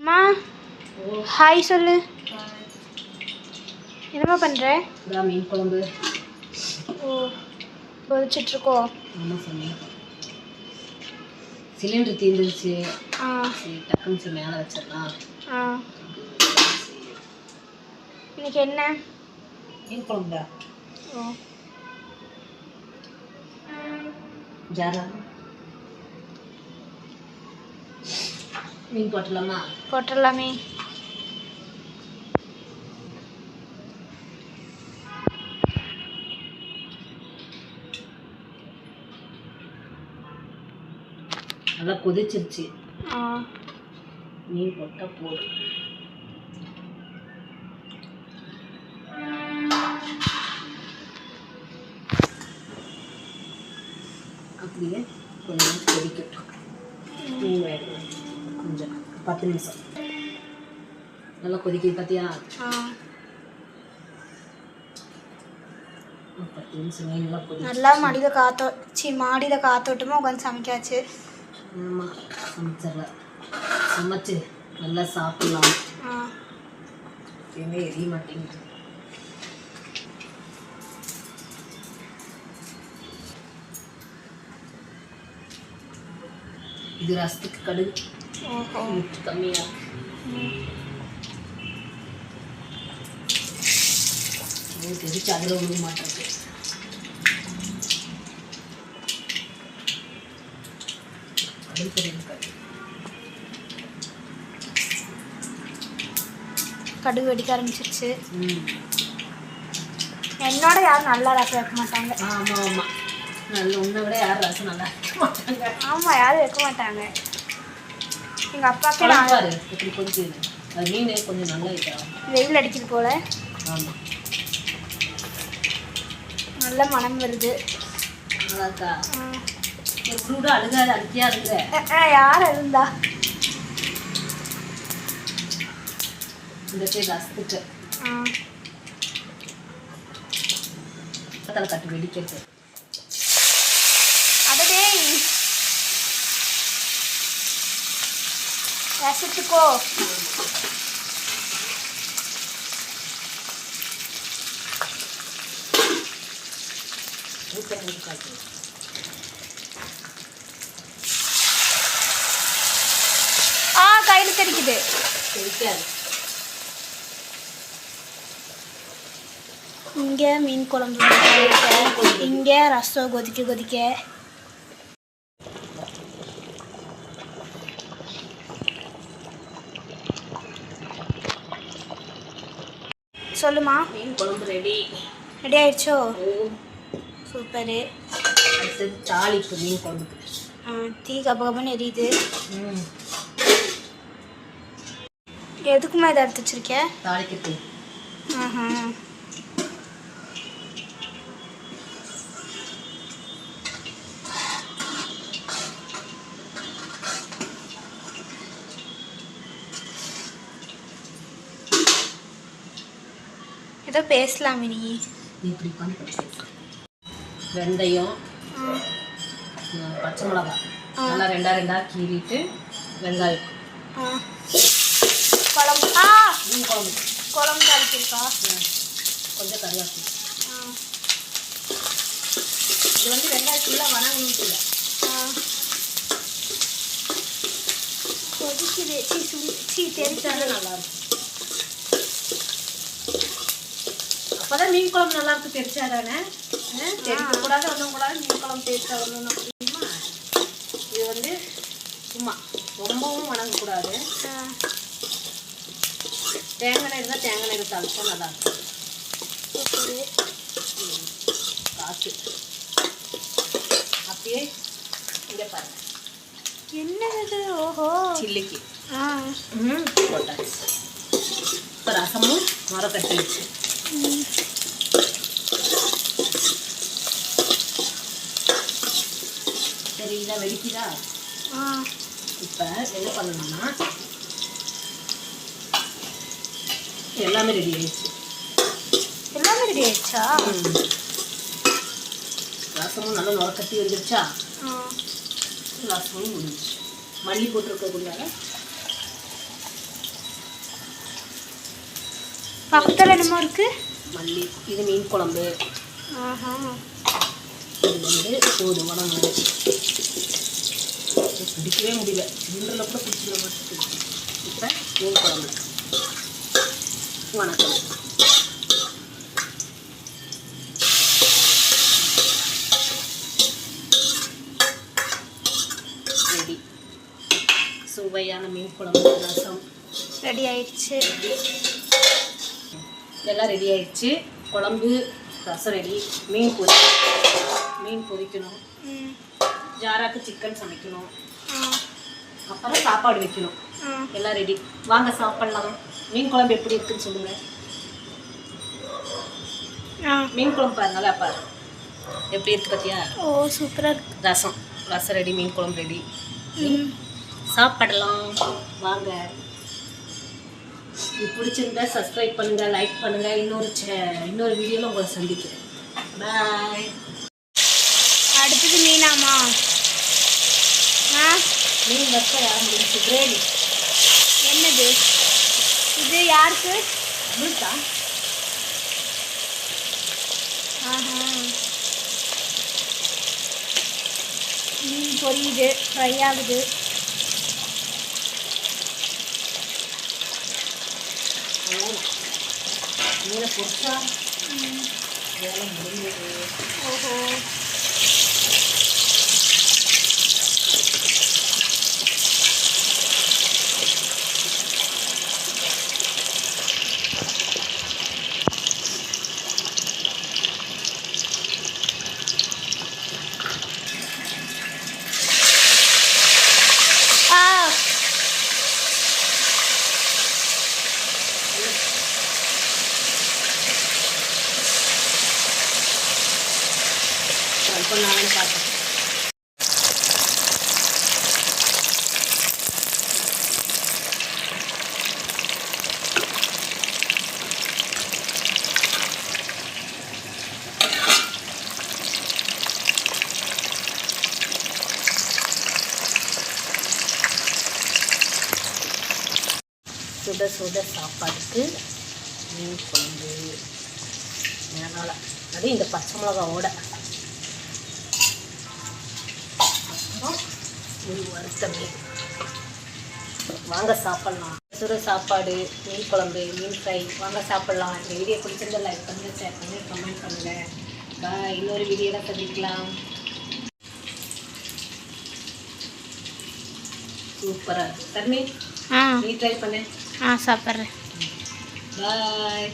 மா ஹாய் சொல்லு. என்னம்மா பண்ணுற? மீன் குழம்பு. ஓ கொதிச்சிட்ருக்கோ? ஆமாம் சாமி, சிலிண்டர் தீர்ந்துருச்சு. சரி டக்குன்னு சரி மேலே வச்சிடலாம். இன்னைக்கு என்ன? மீன் குழம்புடா. ஓ ஜாரா மீன் போட்டலாமா? போட்டுடலாமே. நல்லா கொதிச்சிருச்சு. மீன் போட்டால் போதும். அப்படியே கொஞ்சம் கொதிக்கட்டும். மீன் வேணும் கொஞ்சம் 10 நிமிஷம் நல்லா கொதிக்க. பார்த்தியா? 10 நிமிஷம் மீன்லாம் கொதிச்சு நல்லா மாடியில் காத்தோட்டமாக உட்காந்து சமைக்காச்சு. ஆமாம், சமைச்சிடலாம். சமைச்சு நல்லா சாப்பிட்லாம். எப்பயுமே எரிய மாட்டேங்குது. இது ரசத்துக்கு கடுகு கம்மியாக தெரிச்சு அதில் விழுக மாட்டேங்குது. கடுகு வெடிக்க ஆரம்பிச்சிருச்சு. என்னோட யாரும் நல்லா ரசம் வைக்க மாட்டாங்க. ஆமாம் ஆமாம், நல்ல உன்னை விட யாரும் ரசம் நல்லா வைக்க மாட்டாங்க. ஆமாம், யாரும் வைக்க மாட்டாங்க. எங்கள் அப்பாக்கே பாரு இப்படி கொஞ்சம் அது மீன் கொஞ்சம் நல்லா வைக்கலாம். வெயில் அடிக்குது போல். ஆமாம், நல்ல மனம் வருது. நல்லாக்கா கூட அழுகாது அழுத்தியா இருக்கிற யார் இருந்தா இந்த பேர் ரசத்துக்கு தலை கட்டு வெடிக்கிறது. அதே ரசத்துக்கோ கையில் தெரிக்குது. இங்கே மீன் குழம்பு, இங்கே ரசம் கொதிக்க. சொல்லுமா. மீன் குழம்பு ரெடி ஆயிடுச்சோ? சூப்பரு. தாளிப்பு மீன் குழம்புக்கு தீ கபகபன்னு எரியுது. எதுக்குமா இதை எடுத்து வச்சிருக்கேன்? தாளிக்கிறது. ஏதோ பேசலாம் நீ இப்படி வெந்தயம், பச்சை மிளகாய் நல்லா ரெண்டா கீறிட்டு, வெங்காயம், குழம்பு மீன் குழம்பு குழம்பு தாளிச்சிருக்கா. கொஞ்சம் கருவேப்பிலை. இது வந்து வெங்காயத்துக்குள்ளே வணங்கணும் இல்லை. கொதிக்குது. தெரிஞ்சாலும் நல்லாயிருக்கும். அப்போதான் மீன் குழம்பு நல்லா இருக்கு. தெரிச்சாதானே தெரிக்கக்கூடாது, ஒன்றும் கூடாது. மீன் குழம்பு டேஸ்ட்டாக வரணும்னு அப்படிமா. இது வந்து சும்மா ரொம்பவும் வணங்கக்கூடாது. தேங்காய் இருந்தால் தேங்காய் எடுத்து அழைச்சா நல்லா இருக்கும். காற்று அப்படியே இங்கே பாருங்க. என்னது? ஓஹோ, சில்லிக்கு போட்டாச்சு. இப்போ ரசமும் முறை கட்டிடுச்சு. சரி, இதான் வெடிக்குதா? இப்போ என்ன பண்ணணும்னா எல்லாமே ரெடி ஆயிடுச்சு. எல்லாமே ரெடி ஆயிடுச்சா? ரசமும் நல்லா நுரக்கட்டி வந்துருச்சா? ரசமும் முடிஞ்சிச்சு. மல்லி போட்டிருக்கக்கூடாது. பக்கத்தில் என்னமோ இருக்கு மல்லி. இது மீன் குழம்பு. ஆஹா இது வந்து போது உணவு. பிடிக்கவே முடியல, சிலிண்டரில் கூட பிடிச்சிட மாட்டேங்குது. இப்போ மீன் குழம்பு. வணக்கம். ரெடி. சுவையான மீன் குழம்பு ரசம் ரெடி ஆயிடுச்சு. இதெல்லாம் ரெடி ஆயிடுச்சு. குழம்பு ரசம் ரெடி. மீன் பொரிக்கணும். ஜாராக்கு சிக்கன் சமைக்கணும். அப்புறம் சாப்பாடு வைக்கணும். எல்லாம் ரெடி. வாங்க சாப்பிடலாம். மீன் குழம்பு எப்படி இருக்குன்னு சொல்லுங்க. மீன் குழம்பு பாருங்களா, பாரு எப்படி இருக்கு பார்த்தியா? ஓ சூப்பராக இருக்கு. ரசம் ரெடி, மீன் குழம்பு ரெடி. சாப்பிடலாம் வாங்க. இது பிடிச்சிருந்தா சப்ஸ்கிரைப் பண்ணுங்க, லைக் பண்ணுங்க. இன்னொரு வீடியோவில் உங்களை சந்திக்கிறேன். பாய். அடுத்தது மீனாமா? மீன் வச்ச முடிஞ்சு. கிரேவி. என்னது இது? யாருக்கு? முழுக்கா? ஆஹா மீன் பொரியுது, ஃப்ரை ஆகுது. மீனை பொரிச்சா வேலை முடிஞ்சது. ஓஹோ இப்போ நானும் பார்த்தேன். சுட சுட சாப்பாடுக்கு மீன் குழம்பு மேலால், அது இந்த பச்சை மிளகாவோட. அப்புறம் மீன் வறுத்த மீன். வாங்க சாப்பிட்லாம். சுட சாப்பாடு, மீன் குழம்பு, மீன் ஃப்ரை. வாங்க சாப்பிட்லாம். இந்த வீடியோ பிடிச்சிருந்தா லைக் பண்ணுங்கள், ஷேர் பண்ணுங்கள், கமெண்ட் பண்ணுங்கள். பாய். இன்னொரு வீடியோவில் சந்திக்கலாம். சூப்பராக இருக்கு. தர்மி, நீ ட்ரை பண்ணு. சாப்பிட்றேன். பாய்.